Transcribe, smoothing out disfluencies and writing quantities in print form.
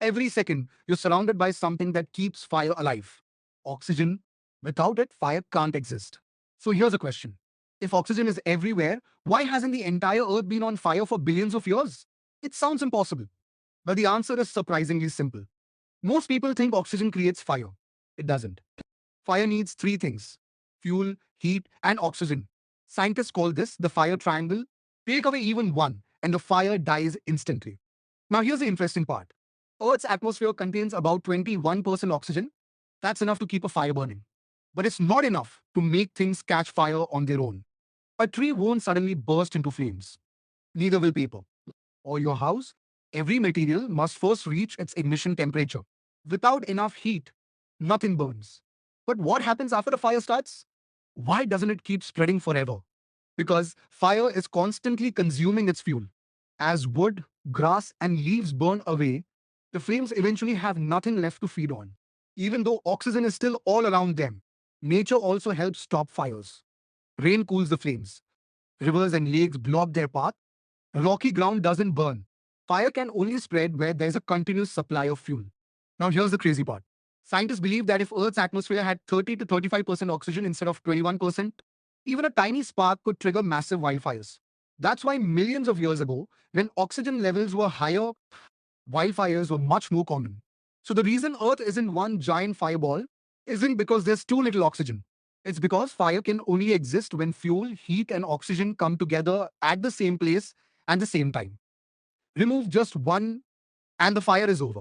Every second, you're surrounded by something that keeps fire alive. Oxygen. Without it, fire can't exist. So here's a question. If oxygen is everywhere, why hasn't the entire Earth been on fire for billions of years? It sounds impossible. But the answer is surprisingly simple. Most people think oxygen creates fire. It doesn't. Fire needs three things: fuel, heat, and oxygen. Scientists call this the fire triangle. Take away even one, and the fire dies instantly. Now, here's the interesting part: Earth's atmosphere contains about 21% oxygen. That's enough to keep a fire burning. But it's not enough to make things catch fire on their own. A tree won't suddenly burst into flames. Neither will paper. Or your house. Every material must first reach its ignition temperature. Without enough heat, nothing burns. But what happens after the fire starts? Why doesn't it keep spreading forever? Because fire is constantly consuming its fuel. As wood, grass, and leaves burn away, the flames eventually have nothing left to feed on. Even though oxygen is still all around them, nature also helps stop fires. Rain cools the flames. Rivers and lakes block their path. Rocky ground doesn't burn. Fire can only spread where there's a continuous supply of fuel. Now, here's the crazy part. Scientists believe that if Earth's atmosphere had 30 to 35% oxygen instead of 21%, even a tiny spark could trigger massive wildfires. That's why millions of years ago, when oxygen levels were higher, wildfires were much more common. So the reason Earth isn't one giant fireball isn't because there's too little oxygen. It's because fire can only exist when fuel, heat, and oxygen come together at the same place at the same time. Remove just one and the fire is over.